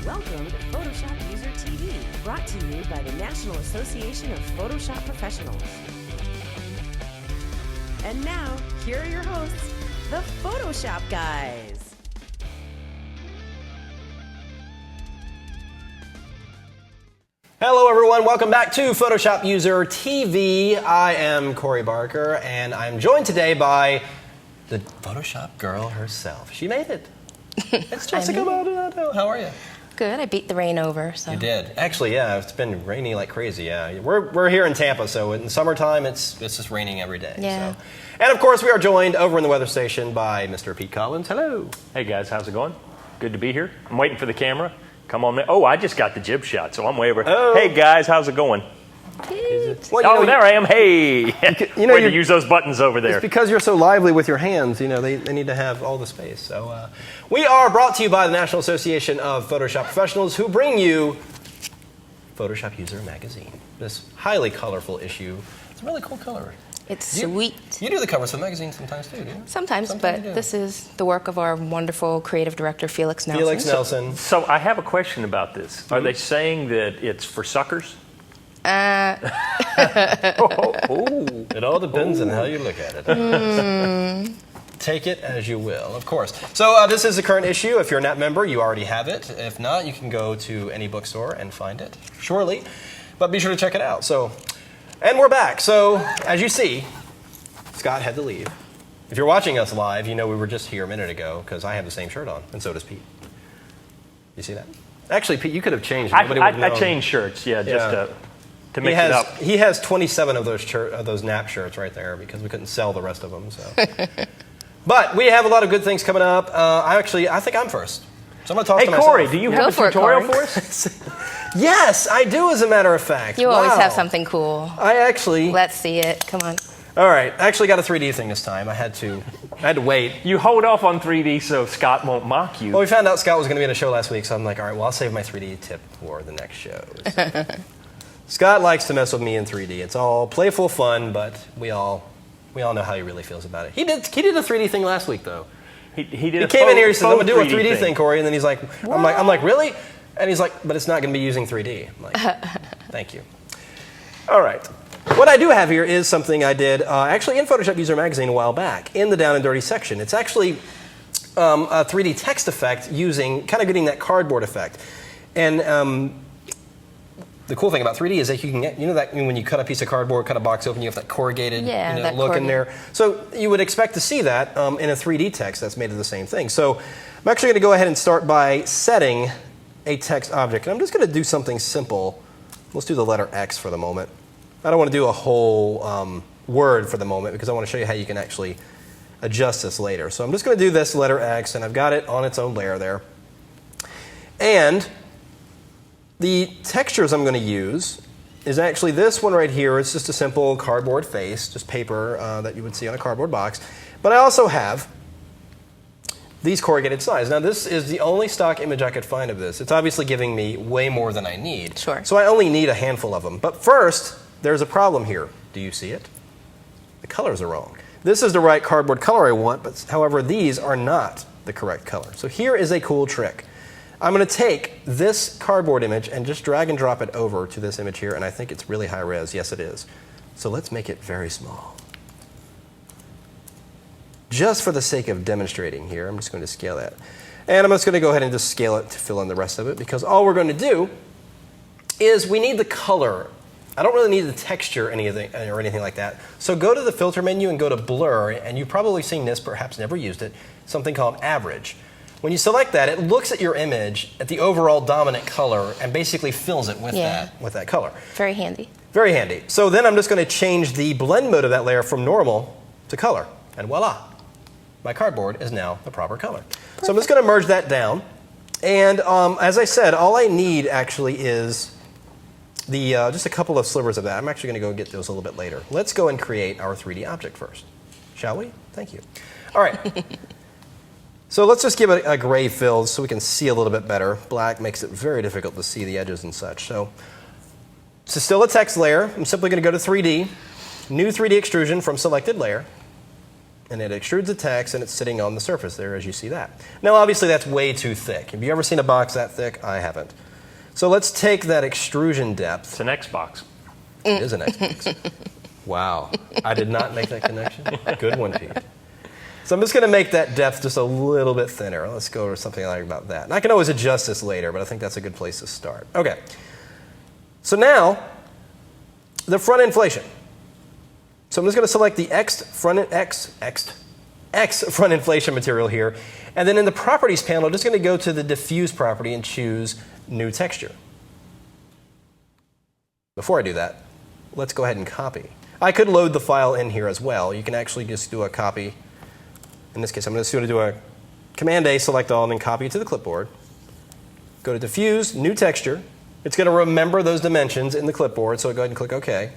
Welcome to PhotoshopUser TV, brought to you by the National Association of Photoshop Professionals. And now, here are your hosts, the Photoshop guys. Hello everyone, welcome back to PhotoshopUser TV. I am Corey Barker, and I'm joined today by the Photoshop girl herself. She made it. It's Jessica Maldonado. How are you? Good. I beat the rain over. So. You did. Actually, yeah, it's been rainy like crazy. Yeah, we're here in Tampa, so in summertime it's just raining every day. Yeah. So. And of course, we are joined over in the weather station by Mr. Pete Collins. Hello. Hey guys, how's it going? Good to be here. I'm waiting for the camera. Come on, man. Oh, I just got the jib shot, so I'm way over. Oh. Hey guys, how's it going? Well, there I am. Hey. You know, way to use those buttons over there. It's because you're so lively with your hands. You know, they need to have all the space. So we are brought to you by the National Association of Photoshop Professionals, who bring you Photoshop User Magazine. This highly colorful issue. It's a really cool color. It's sweet. You do the covers for the magazine sometimes too, do you? Sometimes, but this is the work of our wonderful creative director, Felix Nelson. Felix Nelson. So I have a question about this. Are they saying that it's for suckers? It all depends on how you look at it. Take it as you will, of course. So this is the current issue. If you're a NAP member, you already have it. If not, you can go to any bookstore and find it shortly. But be sure to check it out. And we're back. So as you see, Scott had to leave. If you're watching us live, you know we were just here a minute ago because I have the same shirt on, and so does Pete. You see that? Actually, Pete, you could have changed. I changed shirts, just to mix it up. He has 27 of those NAP shirts right there because we couldn't sell the rest of them. So, but we have a lot of good things coming up. I think I'm first, so I'm going to talk to myself. Hey Corey, do you have a tutorial for us? Yes, I do. As a matter of fact, You always have something cool. I actually. Let's see it. Come on. All right, I actually got a 3D thing this time. I had to wait. You hold off on 3D so Scott won't mock you. Well, we found out Scott was going to be in a show last week, so I'm like, all right, well, I'll save my 3D tip for the next shows. Scott likes to mess with me in 3D. It's all playful fun, but we all know how he really feels about it. He did a 3D thing last week, though. He came in here. He says, "I'm gonna do a 3D thing, Corey," and then he's like, What? "I'm like, really?" And he's like, "But it's not going to be using 3D." I'm like, "Thank you." All right. What I do have here is something I did actually in Photoshop User Magazine a while back in the Down and Dirty section. It's actually a 3D text effect using getting that cardboard effect. And the cool thing about 3D is that you can get, that when you cut a piece of cardboard, cut a box open, you have that corrugated look in there. So you would expect to see that in a 3D text that's made of the same thing. So I'm actually going to go ahead and start by setting a text object. And I'm just going to do something simple. Let's do the letter X for the moment. I don't want to do a whole word for the moment because I want to show you how you can actually adjust this later. So I'm just going to do this letter X, and I've got it on its own layer there. And the textures I'm going to use is actually this one right here. It's just a simple cardboard face, just paper that you would see on a cardboard box. But I also have these corrugated sides. Now, this is the only stock image I could find of this. It's obviously giving me way more than I need. Sure. So I only need a handful of them. But first, there's a problem here. Do you see it? The colors are wrong. This is the right cardboard color I want, but however, these are not the correct color. So here is a cool trick. I'm going to take this cardboard image and just drag and drop it over to this image here, and I think it's really high res. Yes, it is. So let's make it very small. Just for the sake of demonstrating here, I'm just going to scale that. And I'm just going to go ahead and just scale it to fill in the rest of it, because all we're going to do is we need the color. I don't really need the texture or anything like that. So go to the filter menu and go to blur, and you've probably seen this, perhaps never used it, something called average. When you select that, it looks at your image at the overall dominant color and basically fills it with that color. Very handy. Very handy. So then I'm just going to change the blend mode of that layer from normal to color, and voila. My cardboard is now the proper color. Perfect. So I'm just going to merge that down. And as I said, all I need actually is just a couple of slivers of that. I'm actually going to go get those a little bit later. Let's go and create our 3D object first. Shall we? Thank you. All right. So let's just give it a gray fill so we can see a little bit better. Black makes it very difficult to see the edges and such. So this is still a text layer. I'm simply going to go to 3D, new 3D extrusion from selected layer. and it extrudes the text, and it's sitting on the surface there as you see that. Now, obviously, that's way too thick. Have you ever seen a box that thick? I haven't. So let's take that extrusion depth. It's an Xbox. It is an Xbox. Wow. I did not make that connection. Good one, Pete. So I'm just going to make that depth just a little bit thinner. Let's go to something like about that. And I can always adjust this later, but I think that's a good place to start. Okay. So now, the front inflation. So I'm just going to select the X front inflation material here. And then in the properties panel, I'm just going to go to the diffuse property and choose new texture. Before I do that, let's go ahead and copy. I could load the file in here as well. You can actually just do a copy. In this case, I'm just going to do a Command-A, select all, and then copy to the clipboard. Go to diffuse, new texture. It's going to remember those dimensions in the clipboard, so go ahead and click OK.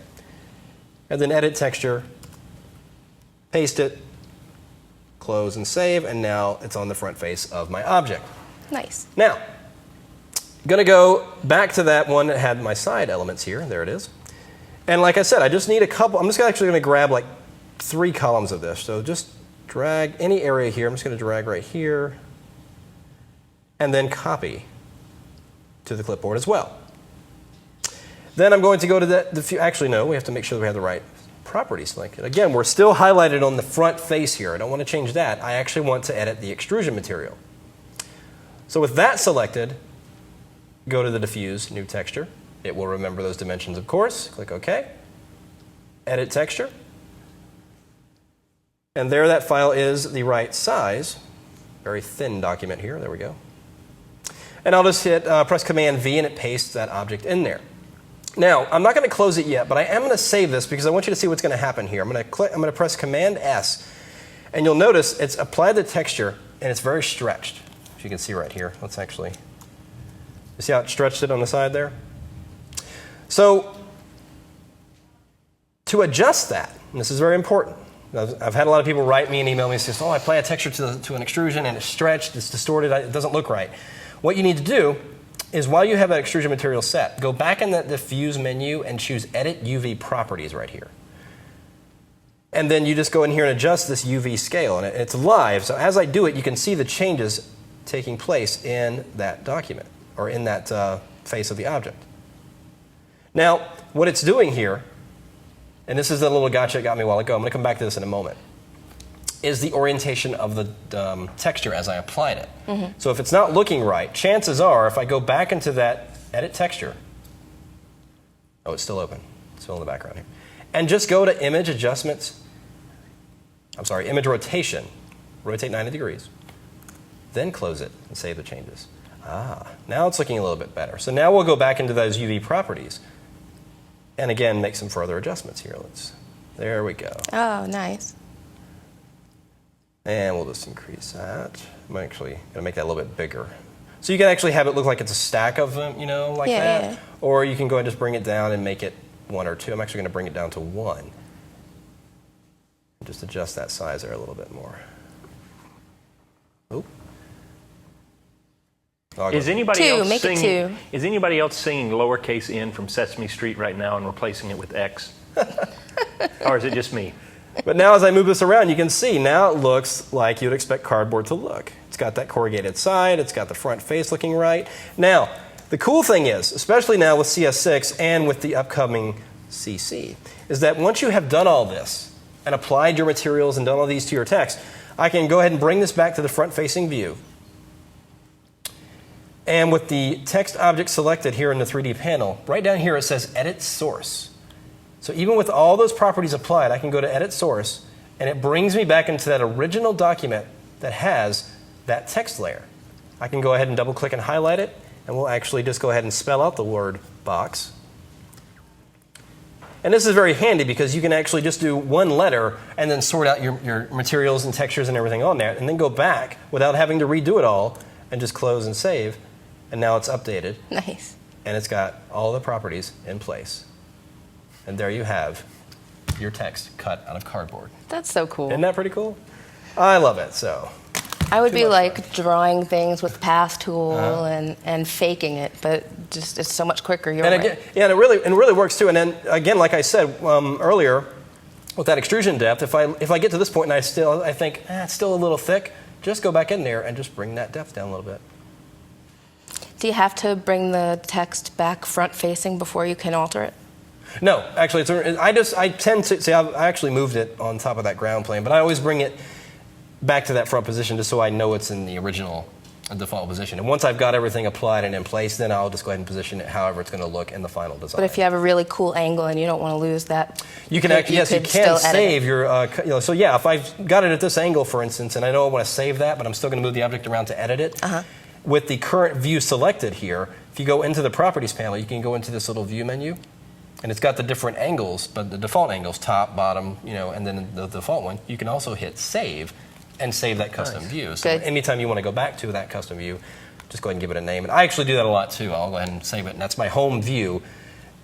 And then edit texture, paste it, close and save, and now it's on the front face of my object. Nice. Now, I'm going to go back to that one that had my side elements here. There it is. And like I said, I just need a couple. I'm just actually going to grab like 3 columns of this. So just drag any area here. I'm just going to drag right here and then copy to the clipboard as well. Then I'm going to go to the actually, no, we have to make sure that we have the right properties selected. Again, we're still highlighted on the front face here. I don't want to change that. I actually want to edit the extrusion material. So with that selected, go to the diffuse, new texture. It will remember those dimensions, of course. Click OK. Edit texture. And there that file is the right size. Very thin document here. There we go. And I'll just press Command V, and it pastes that object in there. Now, I'm not going to close it yet, but I am going to save this because I want you to see what's going to happen here. I'm going to press Command S, and you'll notice it's applied the texture, and it's very stretched. As you can see right here. Let's actually, you see how it stretched it on the side there? So, to adjust that, and this is very important. I've had a lot of people write me and email me and say, oh, I apply a texture to an extrusion, and it's stretched, it's distorted, it doesn't look right. What you need to do is while you have that extrusion material set, go back in that diffuse menu and choose Edit UV Properties right here. And then you just go in here and adjust this UV scale, and it's live. So as I do it, you can see the changes taking place in that document, or in that face of the object. Now, what it's doing here, and this is the little gotcha that got me a while ago, I'm going to come back to this in a moment, is the orientation of the texture as I applied it. Mm-hmm. So if it's not looking right, chances are, if I go back into that Edit Texture, oh, it's still open. It's still in the background here. And just go to Image Adjustments, Image Rotation, rotate 90 degrees, then close it and save the changes. Ah, now it's looking a little bit better. So now we'll go back into those UV properties and again make some further adjustments here. There we go. Oh, nice. And we'll just increase that. I'm actually going to make that a little bit bigger. So you can actually have it look like it's a stack of them, like that. Yeah. Or you can go ahead and just bring it down and make it 1 or 2. I'm actually going to bring it down to 1. Just adjust that size there a little bit more. Oop. Is anybody else singing lowercase n from Sesame Street right now and replacing it with X? Or is it just me? But now as I move this around, you can see now it looks like you'd expect cardboard to look. It's got that corrugated side. It's got the front face looking right. Now, the cool thing is, especially now with CS6 and with the upcoming CC, is that once you have done all this and applied your materials and done all these to your text, I can go ahead and bring this back to the front-facing view. And with the text object selected here in the 3D panel, right down here it says Edit Source. So even with all those properties applied, I can go to Edit Source, and it brings me back into that original document that has that text layer. I can go ahead and double-click and highlight it, and we'll actually just go ahead and spell out the word box. And this is very handy because you can actually just do one letter and then sort out your materials and textures and everything on there, and then go back without having to redo it all and just close and save. And now it's updated. Nice. And it's got all the properties in place. And there you have your text cut out of cardboard. That's so cool. Isn't that pretty cool? I love it. So I would be like drawing things with Path Tool and faking it, but just it's so much quicker. You're right. Again, yeah, and it really works too. And then again, like I said earlier, with that extrusion depth, if I get to this point and I think it's still a little thick, just go back in there and just bring that depth down a little bit. Do you have to bring the text back front facing before you can alter it? No, actually, I tend to see. I actually moved it on top of that ground plane, but I always bring it back to that front position just so I know it's in the original default position. And once I've got everything applied and in place, then I'll just go ahead and position it however it's going to look in the final design. But if you have a really cool angle and you don't want to lose that, you can actually, yes, you can save your. So yeah, if I've got it at this angle, for instance, and I know I want to save that, but I'm still going to move the object around to edit it. With the current view selected here, if you go into the properties panel, you can go into this little view menu. And it's got the different angles, but the default angles, top, bottom, and then the default one. You can also hit save and save that custom view. So anytime you want to go back to that custom view, just go ahead and give it a name. And I actually do that a lot too. I'll go ahead and save it. And that's my home view.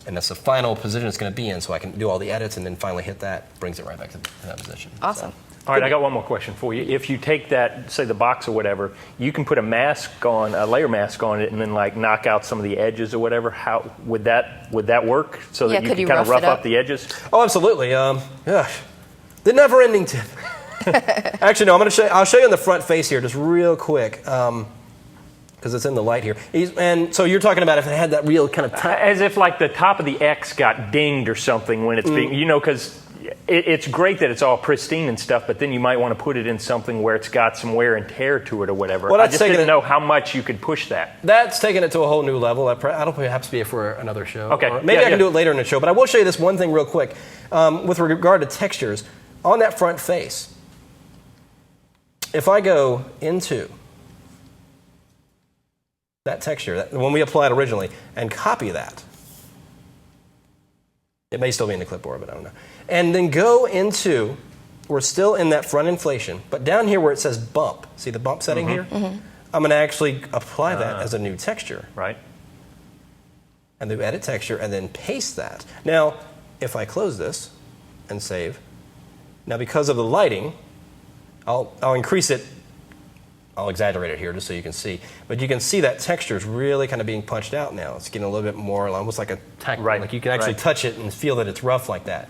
And that's the final position it's going to be in. So I can do all the edits and then finally hit that. Brings it right back to that position. Awesome. So. All right, I got one more question for you. If you take that, say the box or whatever, you can put a mask on, a layer mask on it, and then like knock out some of the edges or whatever. How would that work so that you can kind of rough up the edges? Oh, absolutely. The never-ending tip. Actually, no. I'll show you on the front face here, just real quick, because it's in the light here. And so you're talking about if it had that real kind of as if like the top of the X got dinged or something when it's being, because. It's great that it's all pristine and stuff, but then you might want to put it in something where it's got some wear and tear to it or whatever. Well, I just didn't know how much you could push that. That's taking it to a whole new level. I don't perhaps be for another show. Okay. Or maybe I can do it later in the show, but I will show you this one thing real quick. With regard to textures, on that front face, if I go into that texture, the one we applied originally, and copy that, it may still be in the clipboard, but I don't know. And then go into, we're still in that front inflation, but down here where it says bump, see the bump setting here? I'm going to actually apply that as a new texture. Right. And do edit texture and then paste that. Now, if I close this and save, now because of the lighting, I'll increase it. I'll exaggerate it here just so you can see. But you can see that texture is really kind of being punched out now. It's getting a little bit more almost like a like you can actually touch it and feel that it's rough like that.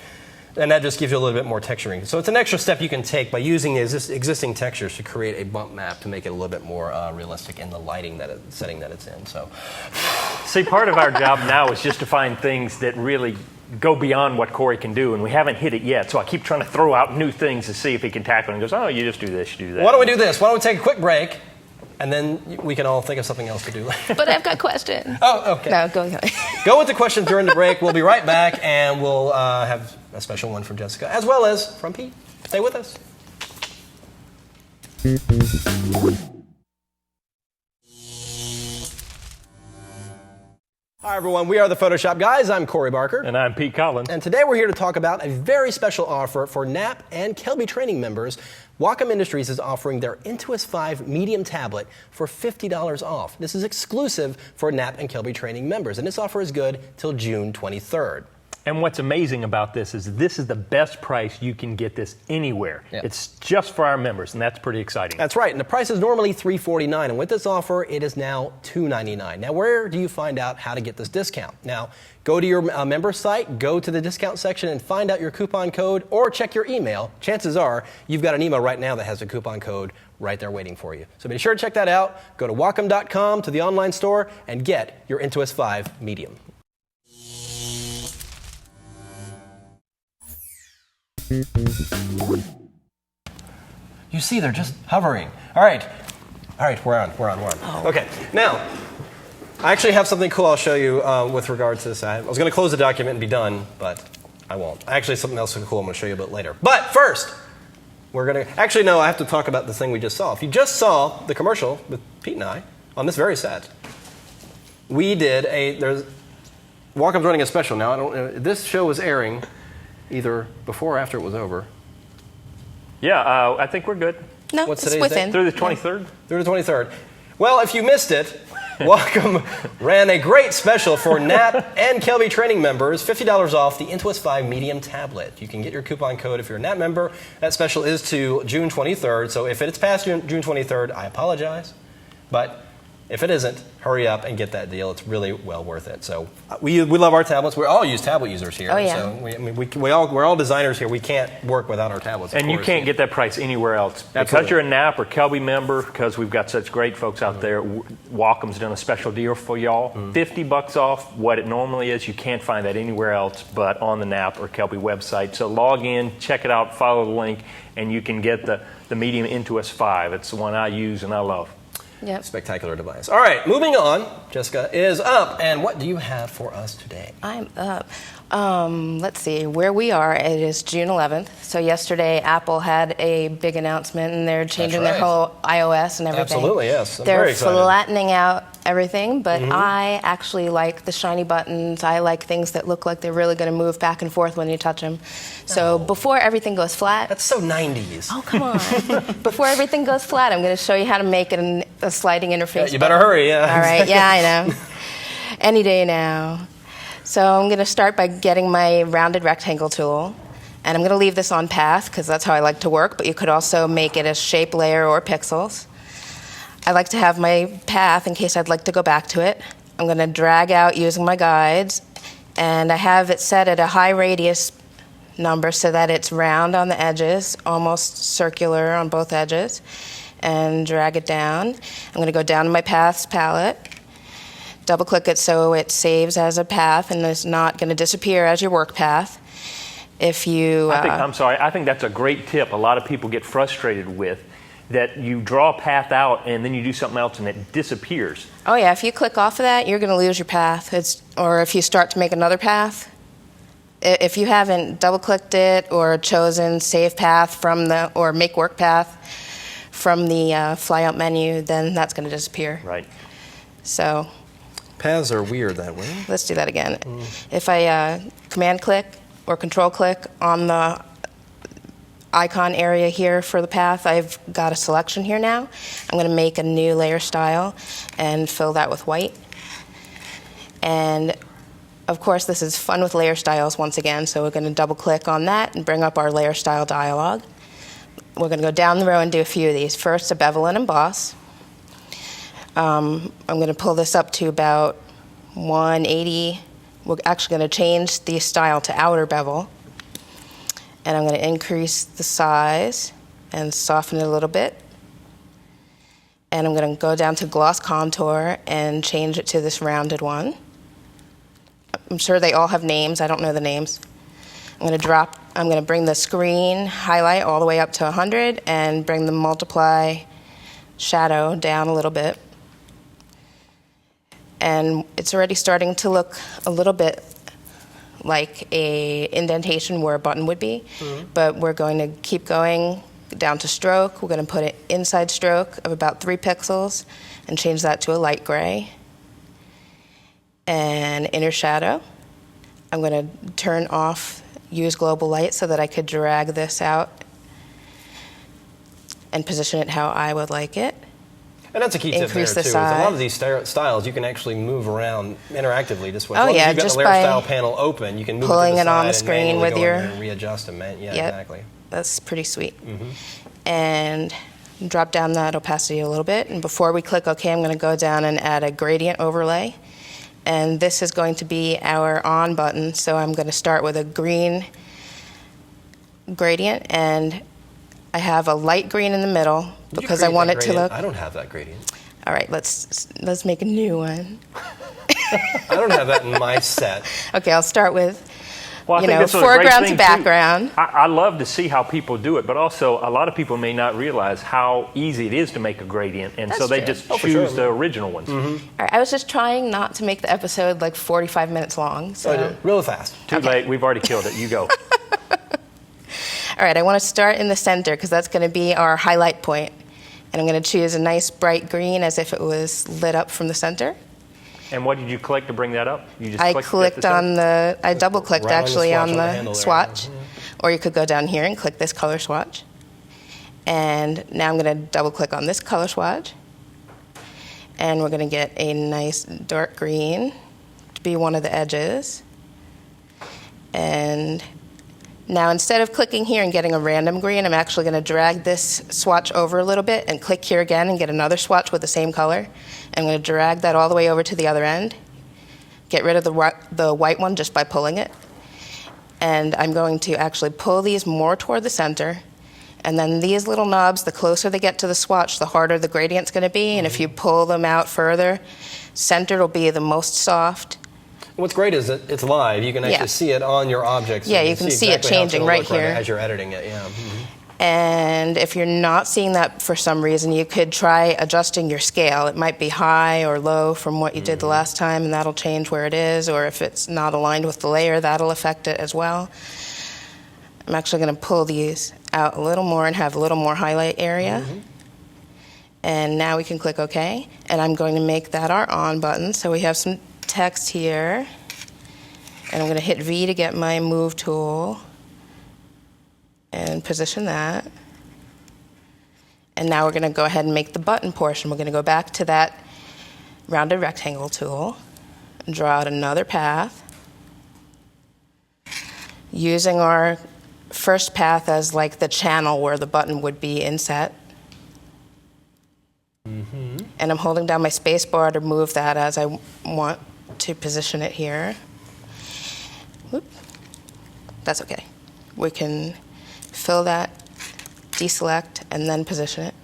And that just gives you a little bit more texturing. So it's an extra step you can take by using the existing textures to create a bump map to make it a little bit more realistic in the lighting setting that it's in. So, see, part of our job now is just to find things that really go beyond what Corey can do, and we haven't hit it yet. So I keep trying to throw out new things to see if he can tackle it. And he goes, oh, you just do this, you do that. Why don't we do this? Why don't we take a quick break, and then we can all think of something else to do later. But I've got questions. Oh, okay. No, go ahead. Go with the questions during the break. We'll be right back, and we'll have a special one from Jessica, as well as from Pete. Stay with us. Hi, everyone. We are the Photoshop Guys. I'm Corey Barker. And I'm Pete Collins. And today we're here to talk about a very special offer for Knapp and Kelby training members. Wacom Industries is offering their Intuos 5 medium tablet for $50 off. This is exclusive for Knapp and Kelby training members, and this offer is good till June 23rd. And what's amazing about this is the best price you can get this anywhere. Yep. It's just for our members, and that's pretty exciting. That's right, and the price is normally $349, and with this offer, it is now $299. Now, where do you find out how to get this discount? Now, go to your member site, go to the discount section, and find out your coupon code, or check your email. Chances are you've got an email right now that has a coupon code right there waiting for you. So be sure to check that out. Go to Wacom.com to the online store and get your Intuos 5 medium. You see, they're just hovering. All right, we're on. Oh. Okay, now, I actually have something cool I'll show you with regard to this. I was going to close the document and be done, but I won't. Actually, something else cool I'm going to show you a bit later. But first, we're going to, actually, no, I have to talk about the thing we just saw. If you just saw the commercial with Pete and I on this very set, we did Wacom's running a special now. I don't know, this show was airing either before or after it was over. Yeah, I think we're good. No, What's it's today's within. date? Through the 23rd? Through the 23rd. Well, if you missed it, Wacom ran a great special for Knapp and Kelby training members, $50 off the Intuos 5 medium tablet. You can get your coupon code if you're a Knapp member. That special is to June 23rd, so if it's past June 23rd, I apologize. But If it isn't, hurry up and get that deal. It's really well worth it. So we love our tablets. We all use tablet users here. Oh, yeah. So we're all designers here. We can't work without our tablets. And you can't get that price anywhere else. Absolutely. Because you're a NAP or Kelby member, because we've got such great folks out there, Wacom's done a special deal for y'all. $50 off what it normally is. You can't find that anywhere else but on the NAP or Kelby website. So log in, check it out, follow the link, and you can get the Medium Intuos 5. It's the one I use and I love. Yep. Spectacular device. All right, moving on. Jessica is up, and what do you have for us today? I'm up. Let's see where we are. It is June 11th. So yesterday, Apple had a big announcement, and they're changing their whole iOS and everything. Absolutely, yes. I'm they're very excited. flattening out everything, but I actually like the shiny buttons. I like things that look like they're really going to move back and forth when you touch them. So before everything goes flat... That's so 90s. Oh, come on. Before everything goes flat, I'm going to show you how to make it a sliding interface. Yeah, you better hurry, yeah. All right, yeah, I know. Any day now. So I'm going to start by getting my rounded rectangle tool. And I'm going to leave this on path because that's how I like to work, but you could also make it a shape layer or pixels. I like to have my path in case I'd like to go back to it. I'm going to drag out using my guides, and I have it set at a high radius number so that it's round on the edges, almost circular on both edges, and drag it down. I'm going to go down to my paths palette, double click it so it saves as a path and is not going to disappear as your work path. If you... I'm sorry, I think that's a great tip a lot of people get frustrated with, that you draw a path out and then you do something else and it disappears. Oh yeah, if you click off of that, you're going to lose your path. Or if you start to make another path, if you haven't double-clicked it or chosen Save Path or Make Work Path from the flyout menu, then that's going to disappear. Right. So... Paths are weird that way. Let's do that again. If I Command-click or Control-click on the icon area here for the path, I've got a selection here now. I'm going to make a new layer style and fill that with white. And of course, this is fun with layer styles once again, so we're going to double click on that and bring up our layer style dialog. We're going to go down the row and do a few of these. First, a bevel and emboss. I'm going to pull this up to about 180. We're actually going to change the style to outer bevel. And I'm going to increase the size and soften it a little bit. And I'm going to go down to gloss contour and change it to this rounded one. I'm sure they all have names. I don't know the names. I'm going to bring the screen highlight all the way up to 100 and bring the multiply shadow down a little bit. And it's already starting to look a little bit like a indentation where a button would be, but we're going to keep going down to stroke. We're going to put an inside stroke of about 3 pixels and change that to a light gray. And inner shadow, I'm going to turn off use global light so that I could drag this out and position it how I would like it. And that's a key tip there, too. Increase the Is a size. lot of these styles you can actually move around interactively this way. Oh, As long yeah, as you've got just the layer by style panel open, you can move pulling it to the it on the side screen and with manually go your- in there and readjust them. Yeah, Yep. exactly. That's pretty sweet. And drop down that opacity a little bit. And before we click OK, I'm going to go down and add a gradient overlay. And this is going to be our on button. So I'm going to start with a green gradient. And I have a light green in the middle because I want it to look... I don't have that gradient. All right, let's make a new one. I don't have that in my set. Okay, I'll start with, Well, I think that's a great foreground thing, to background. too. I love to see how people do it, but also a lot of people may not realize how easy it is to make a gradient, and so That's they true. just Oh, for choose sure. the original ones. All right, I was just trying not to make the episode like 45 minutes long. So. I do. Real fast. Too late. We've already killed it. You go. All right, I want to start in the center because that's going to be our highlight point. And I'm going to choose a nice bright green as if it was lit up from the center. And what did you click to bring that up? You just I clicked at clicked on center? I double clicked Right on the actually swatch on on the the handle there. swatch. Or you could go down here and click this color swatch. And now I'm going to double click on this color swatch. And we're going to get a nice dark green to be one of the edges. And Now, instead of clicking here and getting a random green, I'm actually going to drag this swatch over a little bit and click here again and get another swatch with the same color. I'm going to drag that all the way over to the other end. Get rid of the white one just by pulling it. And I'm going to actually pull these more toward the center. And then these little knobs, the closer they get to the swatch, the harder the gradient's going to be. And if you pull them out further, center will be the most soft. What's great is that it's live. You can actually see it on your objects. Yeah, you can see it changing right here as you're editing it. Yeah. And if you're not seeing that for some reason, you could try adjusting your scale. It might be high or low from what you did the last time, and that'll change where it is. Or if it's not aligned with the layer, that'll affect it as well. I'm actually going to pull these out a little more and have a little more highlight area. And now we can click OK. And I'm going to make that our on button. So we have some text here, and I'm going to hit V to get my move tool and position that. And now we're going to go ahead and make the button portion. We're going to go back to that rounded rectangle tool and draw out another path using our first path as like the channel where the button would be inset. And I'm holding down my space bar to move that as I want to position it here. Whoop. That's okay. We can fill that, deselect, and then position it.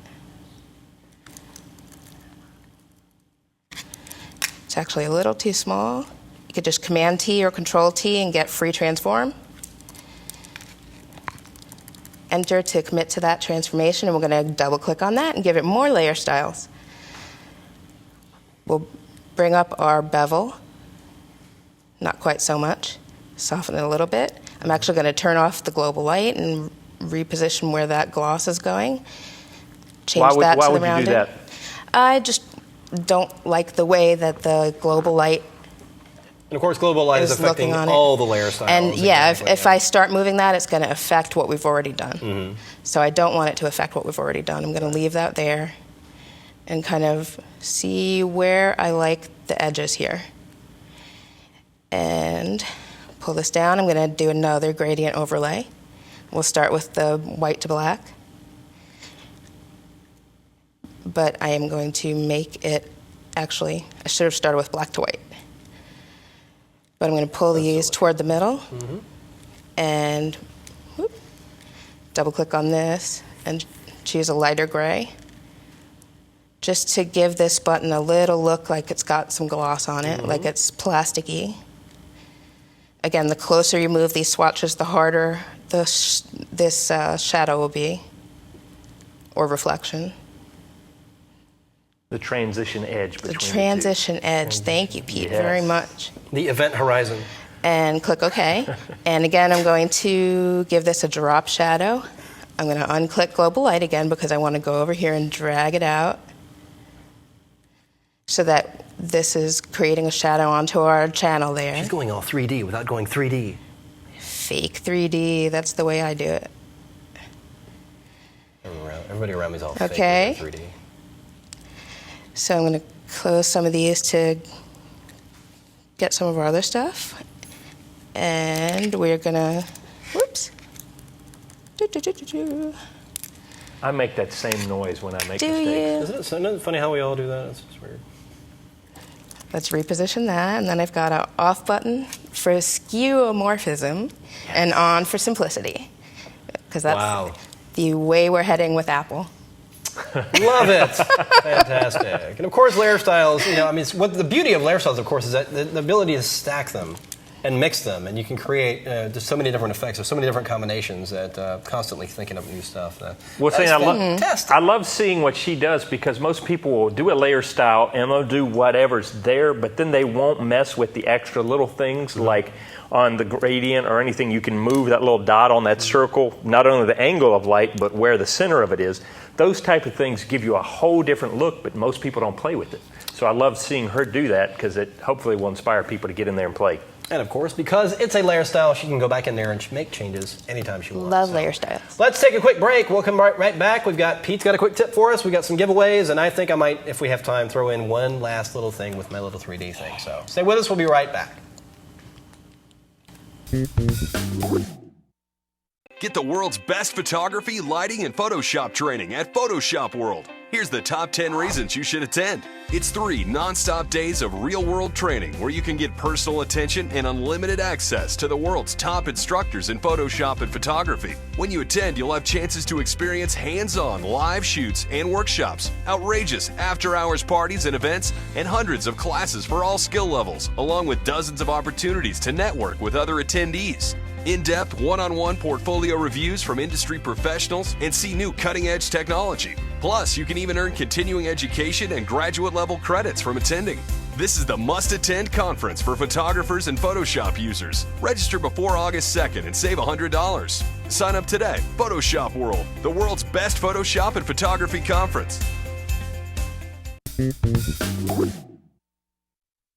It's actually a little too small. You could just Command T or Control T and get free transform. Enter to commit to that transformation, and we're going to double click on that and give it more layer styles. We'll bring up our bevel, not quite so much, soften it a little bit. I'm actually going to turn off the global light and reposition where that gloss is going. Change that to the rounded. Why would you do that? I just don't like the way that the global light and of course, global light is affecting all the layer styles. And yeah, if I start moving that, it's going to affect what we've already done. So I don't want it to affect what we've already done. I'm going to leave that there and kind of see where I like the edges here. And pull this down. I'm going to do another gradient overlay. We'll start with the white to black. But I am going to make it, actually, I should have started with black to white. But I'm going to pull these toward the middle and whoop, double click on this and choose a lighter gray just to give this button a little look like it's got some gloss on it, like it's plasticky. Again, the closer you move these swatches, the harder this shadow will be, or reflection. The transition edge between the transition edge. Thank you, Pete, very much. The event horizon. And click OK. And again, I'm going to give this a drop shadow. I'm going to unclick global light again because I want to go over here and drag it out so that this is creating a shadow onto our channel there. She's going all 3D without going 3D. Fake 3D. That's the way I do it. Everybody around me is all fake 3D. So I'm going to close some of these to get some of our other stuff. And we're going to, whoops. I make that same noise when I make Isn't mistakes. it funny how we all do that? It's just weird. Let's reposition that. And then I've got an off button for skeuomorphism and on for simplicity. Because that's the way we're heading with Apple. Love it. Fantastic. And of course, layer styles, what the beauty of layer styles, of course, is that the ability to stack them and mix them, and you can create just so many different effects, or so many different combinations that constantly thinking of new stuff. I love seeing what she does, because most people will do a layer style and they'll do whatever's there, but then they won't mess with the extra little things like on the gradient or anything. You can move that little dot on that circle, not only the angle of light, but where the center of it is. Those type of things give you a whole different look, but most people don't play with it. So I love seeing her do that, because it hopefully will inspire people to get in there and play. And of course, because it's a layer style, she can go back in there and make changes anytime she wants. Love layer styles. Let's take a quick break. We'll come right back. Pete's got a quick tip for us. We've got some giveaways, and I think I might, if we have time, throw in one last little thing with my little 3D thing. So stay with us. We'll be right back. Get the world's best photography, lighting, and Photoshop training at Photoshop World. Here's the top 10 reasons you should attend. It's 3 non-stop days of real-world training where you can get personal attention and unlimited access to the world's top instructors in Photoshop and photography. When you attend, you'll have chances to experience hands-on live shoots and workshops, outrageous after-hours parties and events, and hundreds of classes for all skill levels, along with dozens of opportunities to network with other attendees. In-depth, one-on-one portfolio reviews from industry professionals and see new cutting-edge technology. Plus, you can even earn continuing education and graduate-level credits from attending. This is the must-attend conference for photographers and Photoshop users. Register before August 2nd and save $100. Sign up today. Photoshop World, the world's best Photoshop and photography conference.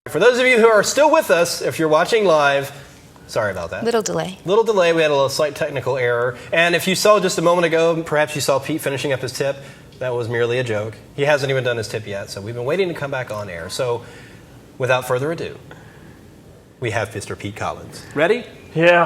For those of you who are still with us, if you're watching live, sorry about that. Little delay. Little delay. We had a little slight technical error. And if you saw just a moment ago, perhaps you saw Pete finishing up his tip. That was merely a joke. He hasn't even done his tip yet, so we've been waiting to come back on air. So, without further ado, we have Mr. Pete Collins. Ready? Yeah.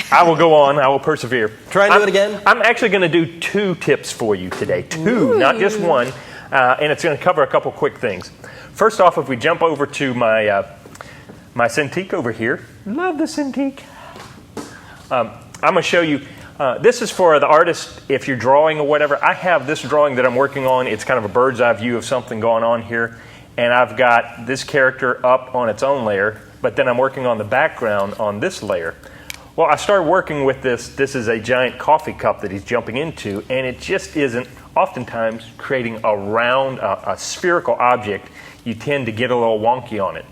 I will go on. I will persevere. Try and do it again. I'm actually going to do 2 tips for you today. 2, not just one. And it's going to cover a couple quick things. First off, if we jump over to my my Cintiq over here. Love the Cintiq. I'm going to show you. This is for the artist, if you're drawing or whatever. I have this drawing that I'm working on. It's kind of a bird's eye view of something going on here. And I've got this character up on its own layer, but then I'm working on the background on this layer. Well, I started working with this. This is a giant coffee cup that he's jumping into, and it just isn't, oftentimes, creating a round, a spherical object. You tend to get a little wonky on it.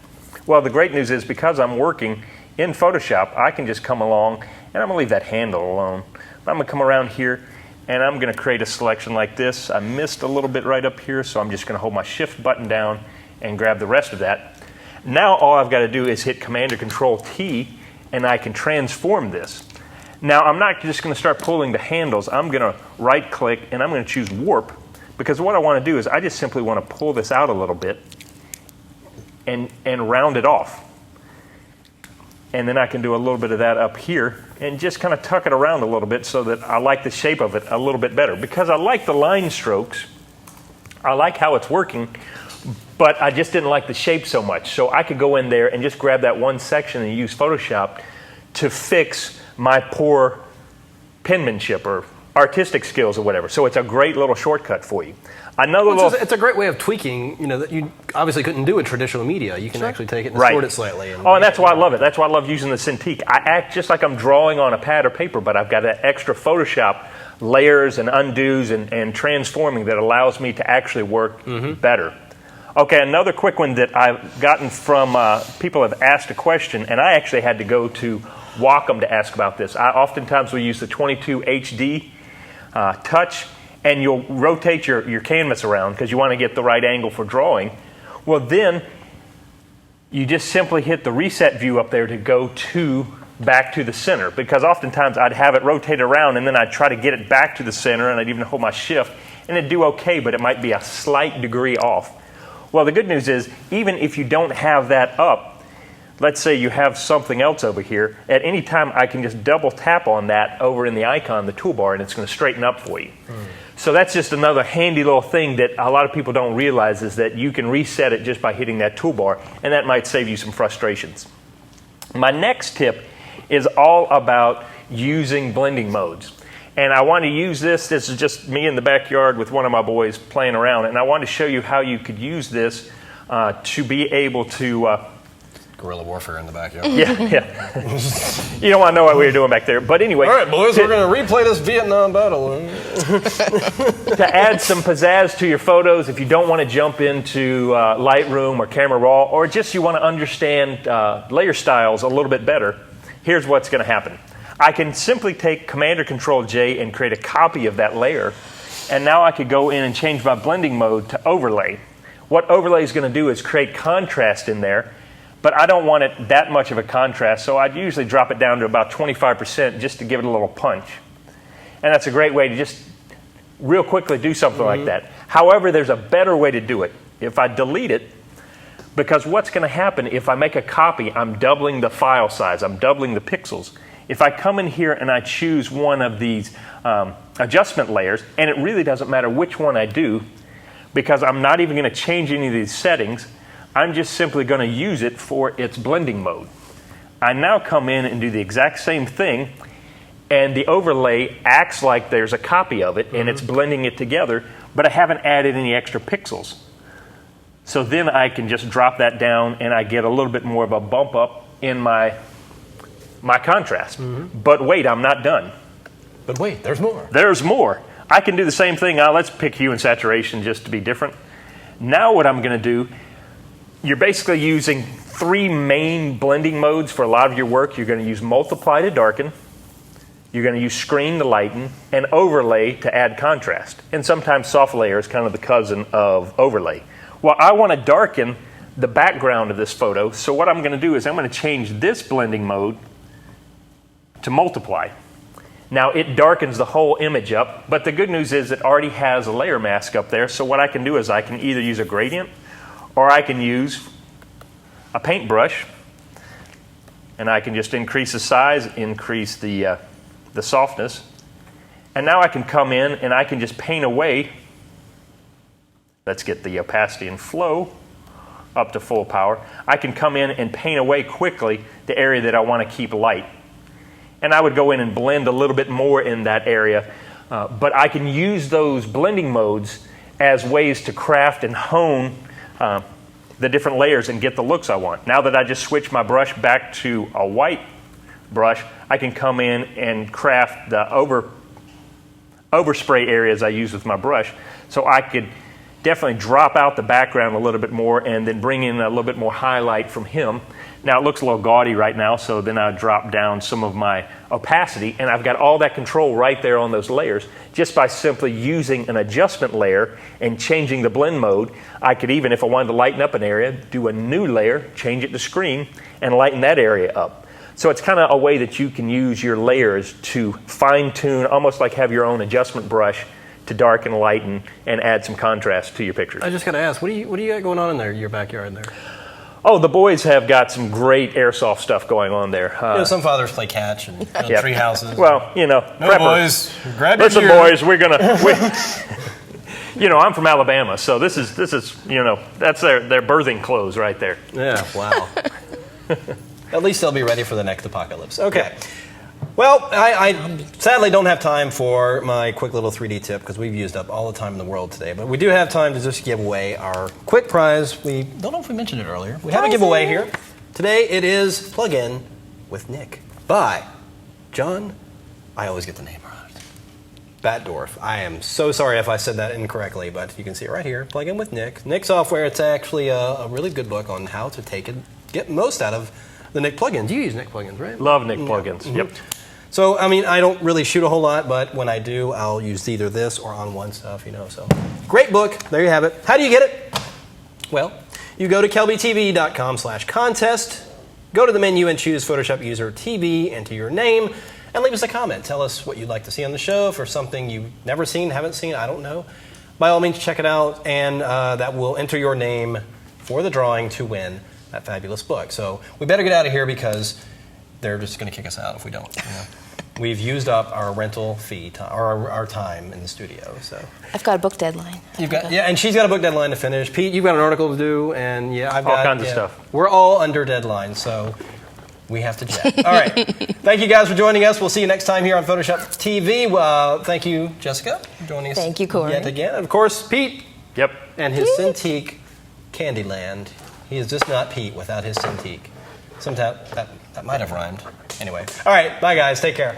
Well, the great news is because I'm working in Photoshop, I can just come along, and I'm going to leave that handle alone. I'm going to come around here, and I'm going to create a selection like this. I missed a little bit right up here, so I'm just going to hold my Shift button down and grab the rest of that. Now all I've got to do is hit Command or Control T, and I can transform this. Now I'm not just going to start pulling the handles. I'm going to right-click, and I'm going to choose Warp, because what I want to do is I just simply want to pull this out a little bit and round it off. And then I can do a little bit of that up here and just kind of tuck it around a little bit so that I like the shape of it a little bit better. Because I like the line strokes, I like how it's working, but I just didn't like the shape so much. So I could go in there and just grab that one section and use Photoshop to fix my poor penmanship or artistic skills or whatever. So it's a great little shortcut for you. It's a great way of tweaking, that you obviously couldn't do in traditional media. You can actually take it and distort it slightly. And that's why I love it. That's why I love using the Cintiq. I act just like I'm drawing on a pad or paper, but I've got that extra Photoshop layers and undos and transforming that allows me to actually work better. Okay, another quick one that I've gotten from people have asked a question, and I actually had to go to Wacom to ask about this. I oftentimes will use the 22 HD touch, and you'll rotate your canvas around because you want to get the right angle for drawing. Well, then you just simply hit the reset view up there to go back to the center, because oftentimes I'd have it rotate around and then I'd try to get it back to the center, and I'd even hold my Shift and it'd do okay, but it might be a slight degree off. Well, the good news is, even if you don't have that up, let's say you have something else over here, at any time I can just double tap on that over in the icon, the toolbar, and it's going to straighten up for you. So that's just another handy little thing that a lot of people don't realize, is that you can reset it just by hitting that toolbar, and that might save you some frustrations. My next tip is all about using blending modes. And I want to use this. This is just me in the backyard with one of my boys playing around, and I want to show you how you could use this to be able to guerrilla warfare in the backyard. Yeah. You don't want to know what we were doing back there. But anyway. All right, boys, we're going to replay this Vietnam battle. To add some pizzazz to your photos, if you don't want to jump into Lightroom or Camera Raw, or just you want to understand layer styles a little bit better, here's what's going to happen. I can simply take Command or Control J and create a copy of that layer. And now I could go in and change my blending mode to overlay. What overlay is going to do is create contrast in there. But I don't want it that much of a contrast, so I'd usually drop it down to about 25% just to give it a little punch. And that's a great way to just real quickly do something like that. However, there's a better way to do it. If I delete it, because what's going to happen if I make a copy, I'm doubling the file size, I'm doubling the pixels. if I come in here and I choose one of these adjustment layers, and it really doesn't matter which one I do, because I'm not even going to change any of these settings, I'm just simply going to use it for its blending mode. I now come in and do the exact same thing, and the overlay acts like there's a copy of it, and it's blending it together, but I haven't added any extra pixels. So then I can just drop that down, and I get a little bit more of a bump up in my contrast. But wait, I'm not done. But wait, there's more. There's more. I can do the same thing. Let's pick hue and saturation just to be different. Now what I'm going to do, you're basically using 3 main blending modes for a lot of your work. You're going to use multiply to darken, you're going to use screen to lighten, and overlay to add contrast. And sometimes soft layer is kind of the cousin of overlay. Well, I want to darken the background of this photo, so what I'm going to do is I'm going to change this blending mode to multiply. Now it darkens the whole image up, but the good news is it already has a layer mask up there, so what I can do is I can either use a gradient or I can use a paintbrush, and I can just increase the size, increase the softness, and now I can come in and I can just paint away. Let's get the opacity and flow up to full power. I can come in and paint away quickly the area that I want to keep light. And I would go in and blend a little bit more in that area. But I can use those blending modes as ways to craft and hone the different layers and get the looks I want. Now that I just switched my brush back to a white brush, I can come in and craft the overspray areas I use with my brush. So I could definitely drop out the background a little bit more and then bring in a little bit more highlight from him. Now it looks a little gaudy right now, so then I drop down some of my opacity, and I've got all that control right there on those layers just by simply using an adjustment layer and changing the blend mode. I could even, if I wanted to lighten up an area, do a new layer, change it to screen, and lighten that area up. So it's kind of a way that you can use your layers to fine-tune, almost like have your own adjustment brush to darken, lighten, and add some contrast to your pictures. I just got to ask, what do you got going on in there, your backyard there? Oh, the boys have got some great airsoft stuff going on there. Some fathers play catch and build tree houses. Well, no, boys, grab your listen, gear. boys, we're gonna. I'm from Alabama, so this is that's their birthing clothes right there. Yeah, wow. At least they'll be ready for the next apocalypse. Okay. Well, I sadly don't have time for my quick little 3D tip because we've used up all the time in the world today. But we do have time to just give away our quick prize. We don't know if we mentioned it earlier. We have a giveaway here. Today it is Plug In with Nick by John. I always get the name right. Batdorf. I am so sorry if I said that incorrectly, but you can see it right here. Plug In with Nick. Nick Software. It's actually a really good book on how to get most out of the Nick plugins. You use Nick plugins, right? Love Nick plugins. Yep. So, I mean, I don't really shoot a whole lot, but when I do, I'll use either this or On One stuff, So, great book. There you have it. How do you get it? Well, you go to kelbytv.com/contest, go to the menu and choose Photoshop User TV, enter your name, and leave us a comment. Tell us what you'd like to see on the show. For something you've never seen, haven't seen, I don't know. By all means, check it out, and that will enter your name for the drawing to win that fabulous book. So, we better get out of here because they're just going to kick us out if we don't. We've used up our rental fee, or our time in the studio. So I've got a book deadline. And she's got a book deadline to finish. Pete, you've got an article to do, and I've got all kinds of stuff. We're all under deadline, so we have to jet. All right. Thank you guys for joining us. We'll see you next time here on Photoshop TV. Thank you, Jessica, for joining us. Thank you, Corey. Yet again. And of course, Pete. Yep. And his Cintiq Candyland. He is just not Pete without his Cintiq. Sometimes that might have rhymed. Anyway. All right. Bye, guys. Take care.